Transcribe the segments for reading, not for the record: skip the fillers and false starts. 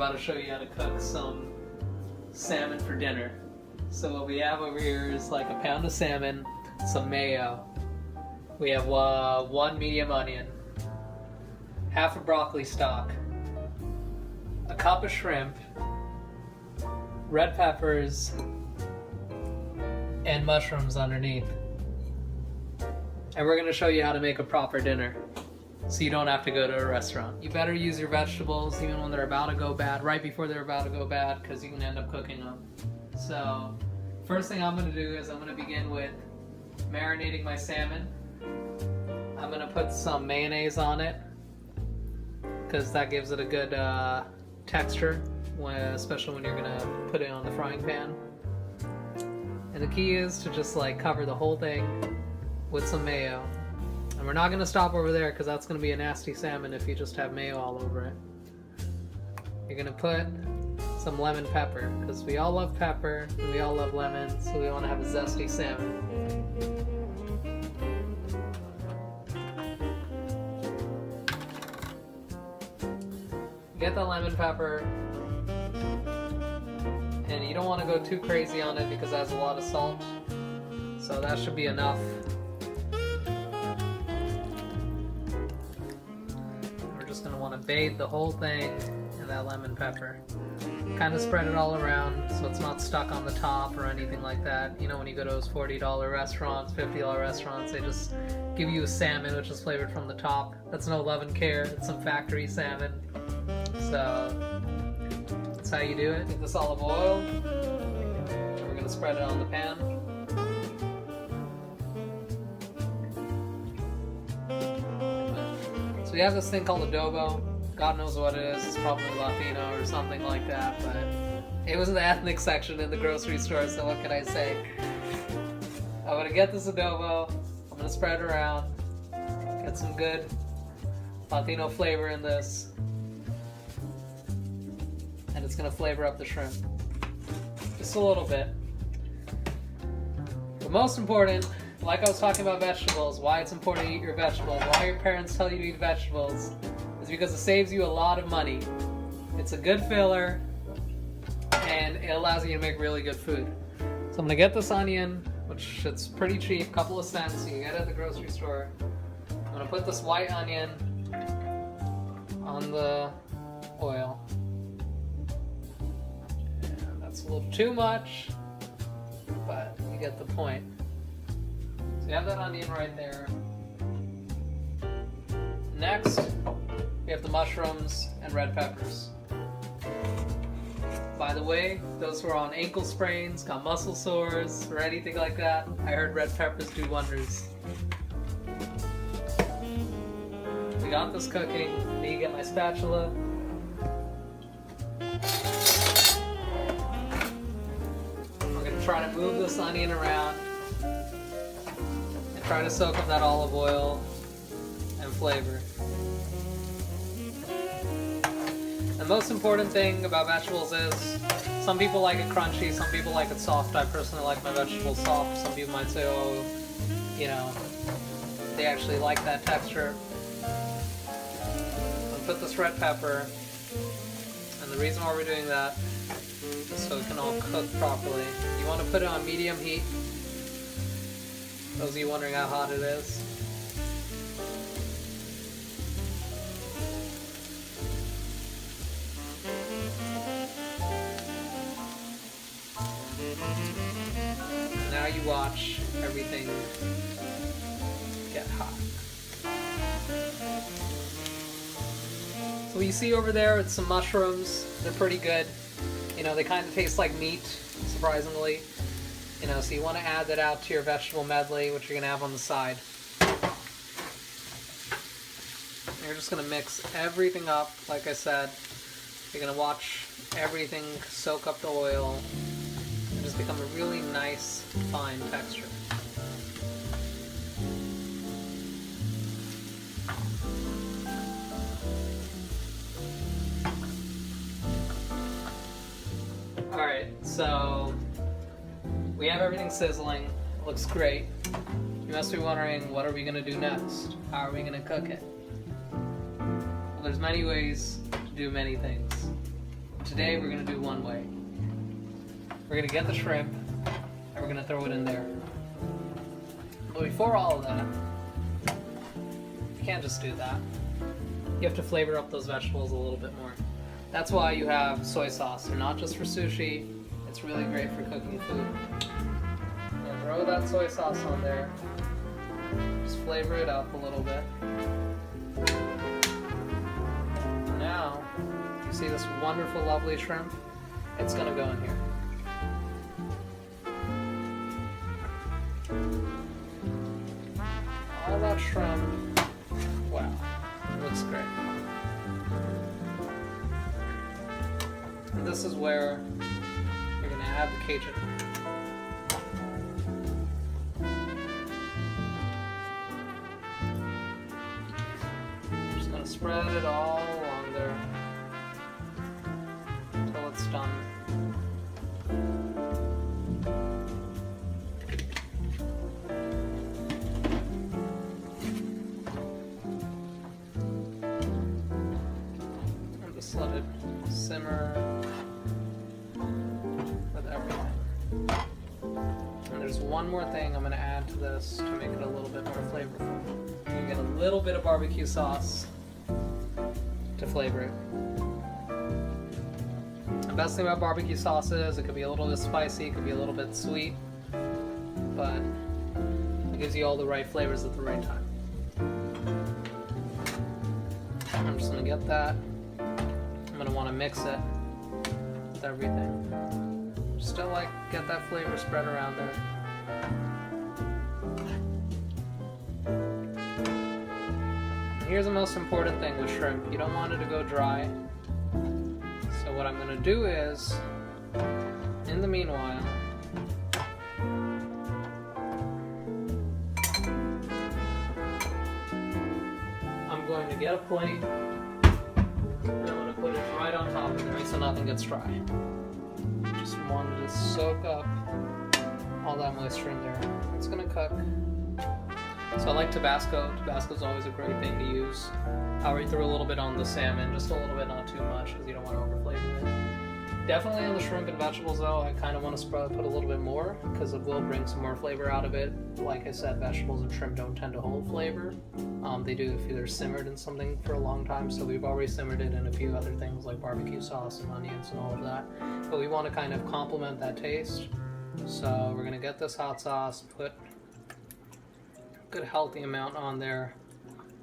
about to show you how to cook some salmon for dinner. So what we have over here is like a pound of salmon, some mayo. We have one medium onion, half a broccoli stalk, a cup of shrimp, red peppers, and mushrooms underneath. And we're going to show you how to make a proper dinner so you don't have to go to a restaurant. You better use your vegetables even when they're about to go bad, right before they're about to go bad, because you can end up cooking them. So first thing I'm going to do is I'm going to begin with marinating my salmon. I'm going to put some mayonnaise on it because that gives it a good texture, especially when you're going to put it on the frying pan. And the key is to just like cover the whole thing with some mayo. And we're not going to stop over there because that's going to be a nasty salmon if you just have mayo all over it. You're going to put some lemon pepper because we all love pepper and we all love lemon, so we want to have a zesty salmon. Get the lemon pepper, and you don't want to go too crazy on it because it has a lot of salt, so that should be enough. We're just going to want to bathe the whole thing in that lemon pepper. Kind of spread it all around so it's not stuck on the top or anything like that. You know, when you go to those $40 restaurants, $50 restaurants, they just give you a salmon which is flavored from the top. That's no love and care, it's some factory salmon. So that's how you do it. Get this olive oil, and we're going to spread it on the pan. So we have this thing called adobo. God knows what it is. It's probably Latino or something like that, but it was in the ethnic section in the grocery store, so what can I say? I'm going to get this adobo, I'm going to spread it around, get some good Latino flavor in this, and it's going to flavor up the shrimp. Just a little bit. But most important, like I was talking about vegetables, why it's important to eat your vegetables, why your parents tell you to eat vegetables, is because it saves you a lot of money. It's a good filler, and it allows you to make really good food. So I'm going to get this onion, which it's pretty cheap, couple of cents, you can get it at the grocery store. I'm going to put this white onion on the oil. And that's a little too much, but you get the point. So you have that onion right there. Next, we have the mushrooms and red peppers. By the way, those who are on ankle sprains, got muscle sores, or anything like that, I heard red peppers do wonders. We got this cooking. I need to get my spatula. We're going to try to move this onion around and try to soak up that olive oil and flavor. The most important thing about vegetables is some people like it crunchy, some people like it soft. I personally like my vegetables soft. Some people might say, oh, you know, they actually like that texture. I'll put this red pepper, and the reason why we're doing that is so it can all cook properly. You want to put it on medium heat. Those of you wondering how hot it is. Now you watch everything get hot. So what you see over there, it's some mushrooms. They're pretty good. You know, they kind of taste like meat, surprisingly. You know, so you want to add that out to your vegetable medley, which you're going to have on the side. You're just going to mix everything up, like I said. You're going to watch everything soak up the oil and just become a really nice, fine texture. Alright, so we have everything sizzling. It looks great. You must be wondering, what are we going to do next? How are we going to cook it? Well, there's many ways to do many things. Today we're gonna do one way. We're gonna get the shrimp and we're gonna throw it in there. But before all of that, you can't just do that. You have to flavor up those vegetables a little bit more. That's why you have soy sauce. They're not just for sushi. It's really great for cooking food. And throw that soy sauce on there. Just flavor it up a little bit. Now, you see this wonderful, lovely shrimp? It's gonna go in here. All that shrimp, wow, looks great. And this is where you're gonna add the Cajun. Just gonna spread it all along there until it's done. And just let it simmer with everything. And there's one more thing I'm going to add to this to make it a little bit more flavorful. You get a little bit of barbecue sauce to flavor it. The best thing about barbecue sauce is it could be a little bit spicy, it could be a little bit sweet, but it gives you all the right flavors at the right time. I'm just going to get that. I'm going to want to mix it with everything. Just to like get that flavor spread around there. Here's the most important thing with shrimp. You don't want it to go dry. So what I'm going to do is, in the meanwhile, I'm going to get a plate and I'm going to put it right on top of there so nothing gets dry. Just wanted to soak up all that moisture in there. It's going to cook. So I like Tabasco. Tabasco's always a great thing to use. I already threw a little bit on the salmon, just a little bit, not too much, because you don't want to overflavor it. Definitely on the shrimp and vegetables though, I kind of want to put a little bit more, because it will bring some more flavor out of it. Like I said, vegetables and shrimp don't tend to hold flavor. They do if they're simmered in something for a long time, so we've already simmered it in a few other things like barbecue sauce and onions and all of that. But we want to kind of complement that taste. So we're going to get this hot sauce, put good healthy amount on there.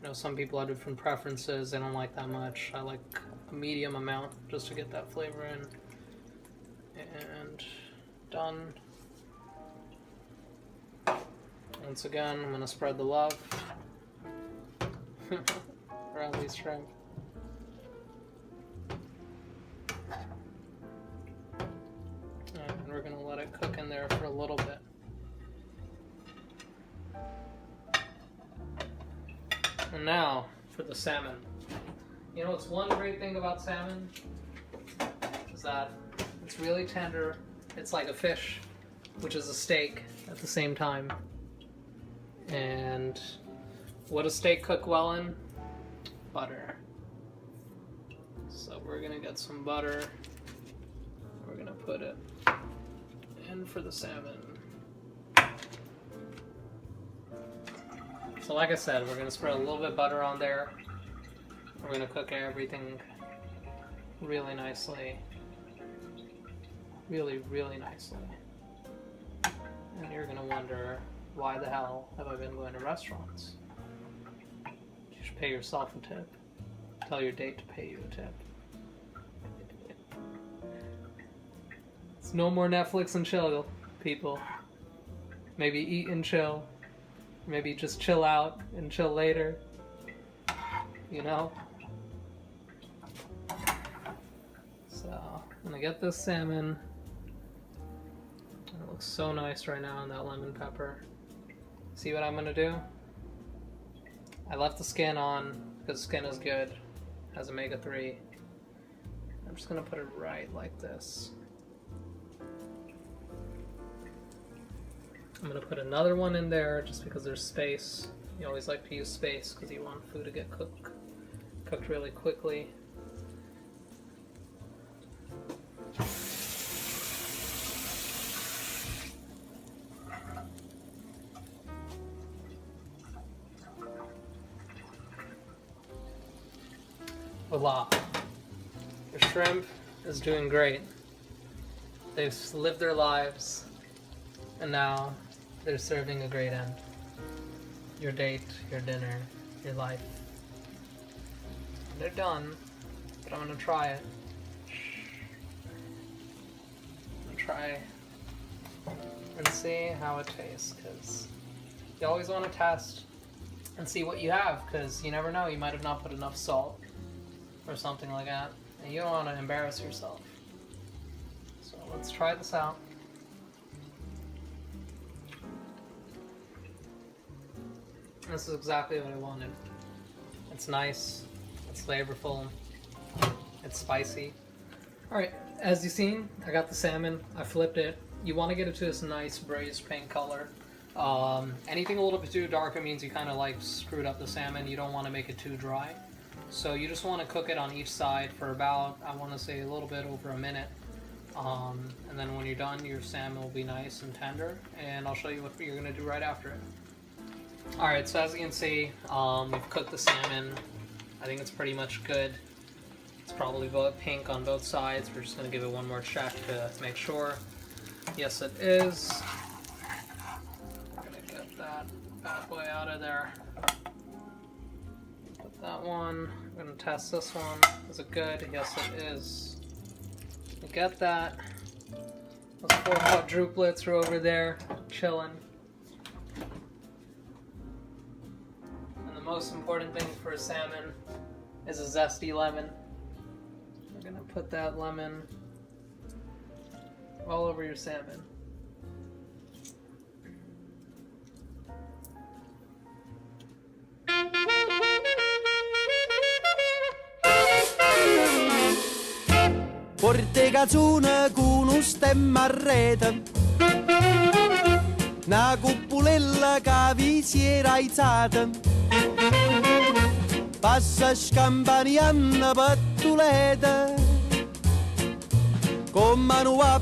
You know, some people have different preferences. They don't like that much. I like a medium amount just to get that flavor in. And done. Once again, I'm gonna spread the love around these shrimp. And we're gonna let it cook in there for a little bit. And now for the salmon. You know what's one great thing about salmon is that it's really tender. It's like a fish, which is a steak at the same time. And what does steak cook well in? Butter. So we're gonna get some butter. We're gonna put it in for the salmon. So like I said, we're going to spread a little bit of butter on there. We're going to cook everything really nicely. Really, really nicely. And you're going to wonder, why the hell have I been going to restaurants? You should pay yourself a tip. Tell your date to pay you a tip. It's no more Netflix and chill, people. Maybe eat and chill. Maybe just chill out and chill later, you know? So, I'm gonna get this salmon. It looks so nice right now in that lemon pepper. See what I'm gonna do? I left the skin on because skin is good, has omega-3. I'm just gonna put it right like this. I'm going to put another one in there just because there's space. You always like to use space because you want food to get cooked really quickly. Voila. Your shrimp is doing great. They've lived their lives, and now they're serving a great end. Your date, your dinner, your life. They're done, but I'm gonna try it. I'm gonna try and see how it tastes, because you always want to test and see what you have, because you never know, you might have not put enough salt or something like that, and you don't want to embarrass yourself. So let's try this out. This is exactly what I wanted. It's nice, it's flavorful, it's spicy. Alright, as you've seen, I got the salmon, I flipped it. You want to get it to this nice braised pink color. Anything a little bit too darker means you kind of like screwed up the salmon. You don't want to make it too dry. So you just want to cook it on each side for about, I want to say a little bit over a minute. And then when you're done, your salmon will be nice and tender. And I'll show you what you're going to do right after it. Alright, so as you can see, we've cooked the salmon. I think it's pretty much good. It's probably both pink on both sides. We're just going to give it one more check to make sure. Yes, it is. I'm going to get that bad boy out of there. Put that one. I'm going to test this one. Is it good? Yes, it is. We get that. Those 4 quadruplets are over there, chilling. And the most important thing for a salmon is a zesty lemon. We're going to put that lemon all over your salmon. Porte cazzone con un stemma a rete, una cuppulella che vi si era aizzata, passa scampanianna pattuleta, con mano a